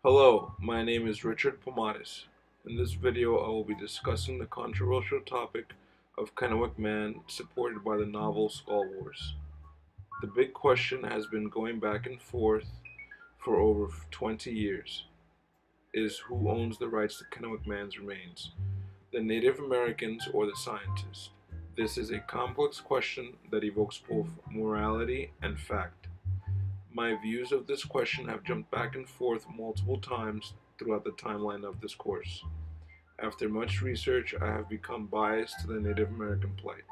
Hello, my name is Richard Pomares. In this video, I will be discussing the controversial topic of Kennewick Man supported by the novel Skull Wars. The big question has been going back and forth for over 20 years is who owns the rights to Kennewick Man's remains, the Native Americans or the scientists? This is a complex question that evokes both morality and fact. My views of this question have jumped back and forth multiple times throughout the timeline of this course. After much research, I have become biased to the Native American plight.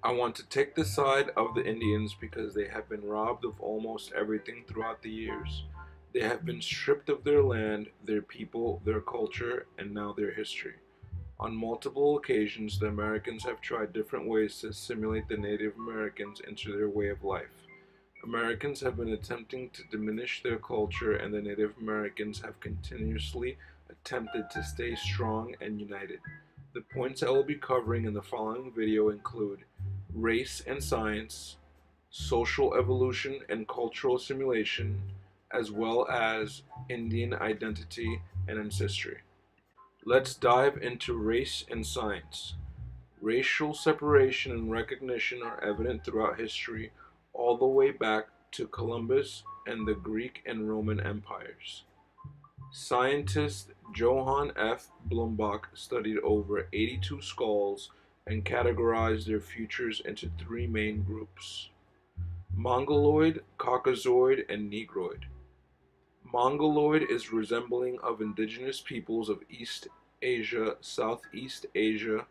I want to take the side of the Indians because they have been robbed of almost everything throughout the years. They have been stripped of their land, their people, their culture, and now their history. On multiple occasions, the Americans have tried different ways to assimilate the Native Americans into their way of life. Americans have been attempting to diminish their culture, and the Native Americans have continuously attempted to stay strong and united. The points I will be covering in the following video include race and science, social evolution and cultural assimilation, as well as Indian identity and ancestry. Let's dive into race and science. Racial separation and recognition are evident throughout history, all the way back to Columbus and the Greek and Roman empires. Scientist Johann F. Blumenbach studied over 82 skulls and categorized their features into three main groups: Mongoloid, Caucasoid, and Negroid. Mongoloid is resembling of indigenous peoples of East Asia, Southeast Asia,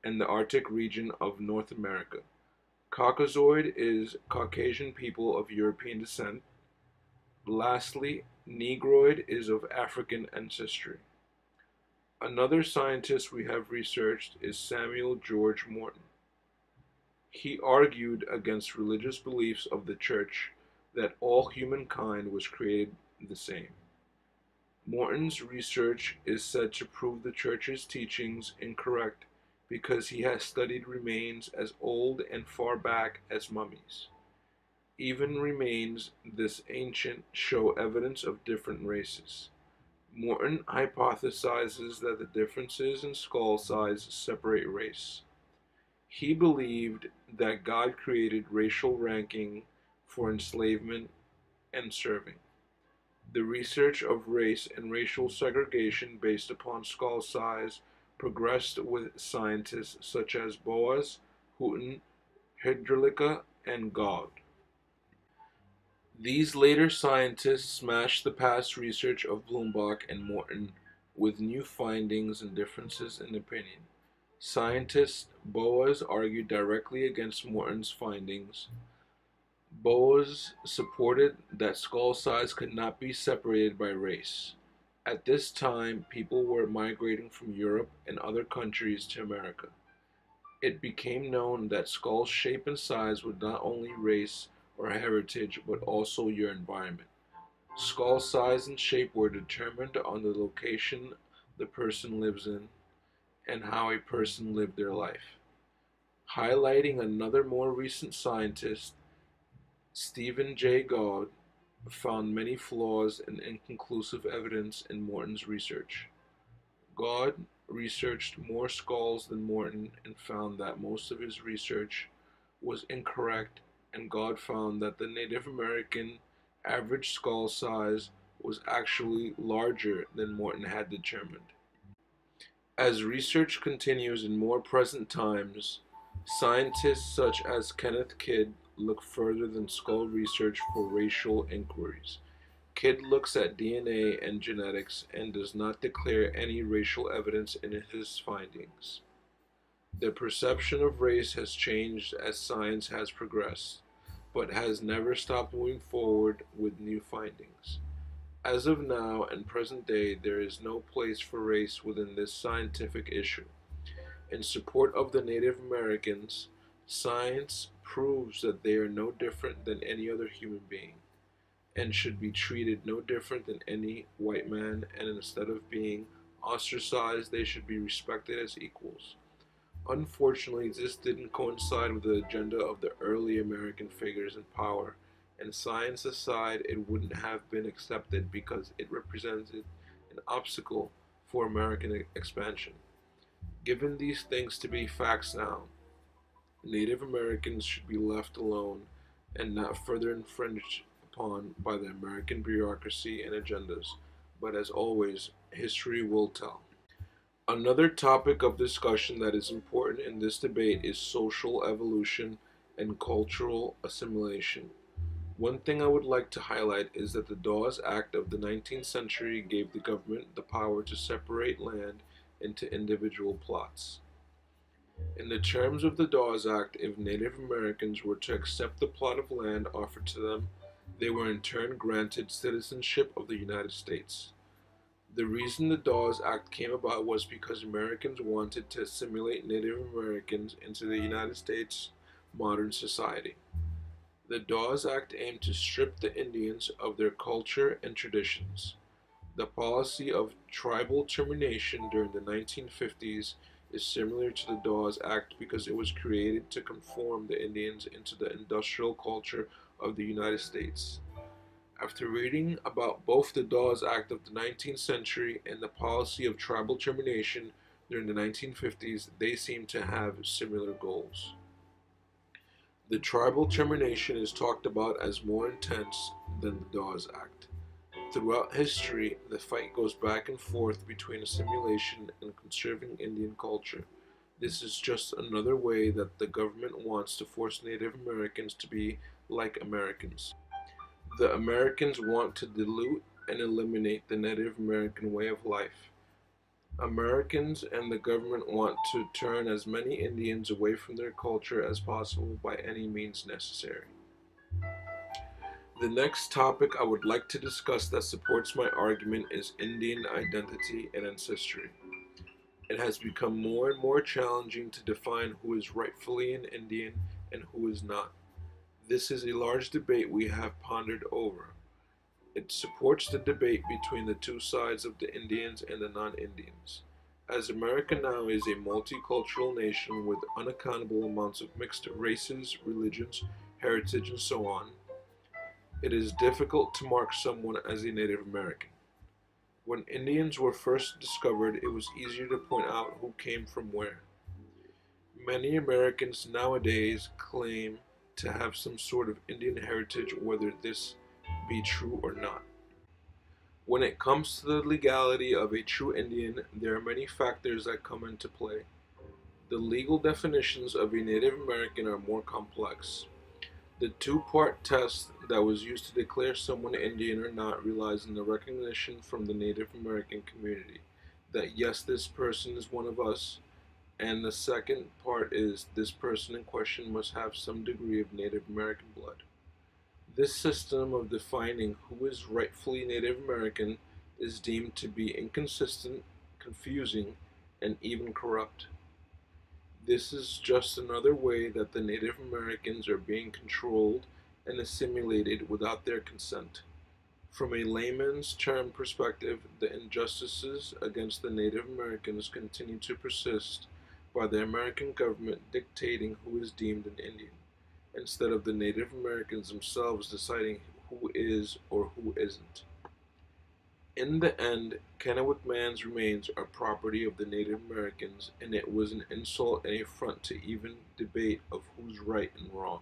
and the Arctic region of North America. Caucasoid is Caucasian people of European descent. Lastly, Negroid is of African ancestry. Another scientist we have researched is Samuel George Morton. He argued against religious beliefs of the Church that all humankind was created the same. Morton's research is said to prove the Church's teachings incorrect because he has studied remains as old and far back as mummies. Even remains this ancient show evidence of different races. Morton hypothesizes that the differences in skull size separate race. He believed that God created racial ranking for enslavement and serving. The research of race and racial segregation based upon skull size progressed with scientists such as Boas, Houghton, Hrdlicka, and Gaude. These later scientists smashed the past research of Blumenbach and Morton with new findings and differences in opinion. Scientist Boas argued directly against Morton's findings. Boas supported that skull size could not be separated by race. At this time, people were migrating from Europe and other countries to America. It became known that skull shape and size were not only race or heritage but also your environment. Skull size and shape were determined on the location the person lives in and how a person lived their life. Highlighting another more recent scientist, Stephen J. Gaude found many flaws and inconclusive evidence in Morton's research. Gaude researched more skulls than Morton and found that most of his research was incorrect, and Gaude found that the Native American average skull size was actually larger than Morton had determined. As research continues in more present times, scientists such as Kenneth Kidd look further than skull research for racial inquiries. Kidd looks at DNA and genetics and does not declare any racial evidence in his findings. The perception of race has changed as science has progressed, but has never stopped moving forward with new findings. As of now and present day, there is no place for race within this scientific issue. In support of the Native Americans, science proves that they are no different than any other human being and should be treated no different than any white man, and instead of being ostracized, they should be respected as equals. Unfortunately, this didn't coincide with the agenda of the early American figures in power, and science aside, it wouldn't have been accepted because it represented an obstacle for American expansion. Given these things to be facts now, Native Americans should be left alone and not further infringed upon by the American bureaucracy and agendas. But as always, history will tell. Another topic of discussion that is important in this debate is social evolution and cultural assimilation. One thing I would like to highlight is that the Dawes Act of the 19th century gave the government the power to separate land into individual plots. In the terms of the Dawes Act, if Native Americans were to accept the plot of land offered to them, they were in turn granted citizenship of the United States. The reason the Dawes Act came about was because Americans wanted to assimilate Native Americans into the United States modern society. The Dawes Act aimed to strip the Indians of their culture and traditions. The policy of tribal termination during the 1950s is similar to the Dawes Act because it was created to conform the Indians into the industrial culture of the United States. After reading about both the Dawes Act of the 19th century and the policy of tribal termination during the 1950s, they seem to have similar goals. The tribal termination is talked about as more intense than the Dawes Act. Throughout history, the fight goes back and forth between assimilation and conserving Indian culture. This is just another way that the government wants to force Native Americans to be like Americans. The Americans want to dilute and eliminate the Native American way of life. Americans and the government want to turn as many Indians away from their culture as possible by any means necessary. The next topic I would like to discuss that supports my argument is Indian identity and ancestry. It has become more and more challenging to define who is rightfully an Indian and who is not. This is a large debate we have pondered over. It supports the debate between the two sides of the Indians and the non-Indians. As America now is a multicultural nation with unaccountable amounts of mixed races, religions, heritage, and so on, it is difficult to mark someone as a Native American. When Indians were first discovered, it was easier to point out who came from where. Many Americans nowadays claim to have some sort of Indian heritage, whether this be true or not. When it comes to the legality of a true Indian, there are many factors that come into play. The legal definitions of a Native American are more complex. The two-part test that was used to declare someone Indian or not relies on the recognition from the Native American community that yes, this person is one of us, and the second part is this person in question must have some degree of Native American blood. This system of defining who is rightfully Native American is deemed to be inconsistent, confusing, and even corrupt. This is just another way that the Native Americans are being controlled and assimilated without their consent. From a layman's term perspective, the injustices against the Native Americans continue to persist by the American government dictating who is deemed an Indian, instead of the Native Americans themselves deciding who is or who isn't. In the end, Kennewick man's remains are property of the Native Americans, and it was an insult and affront to even debate of who's right and wrong.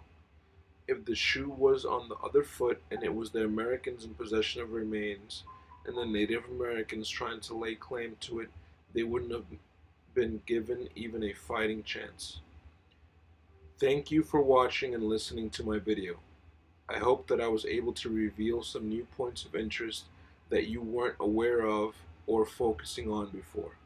If the shoe was on the other foot and it was the Americans in possession of remains and the Native Americans trying to lay claim to it, they wouldn't have been given even a fighting chance. Thank you for watching and listening to my video. I hope that I was able to reveal some new points of interest that you weren't aware of or focusing on before.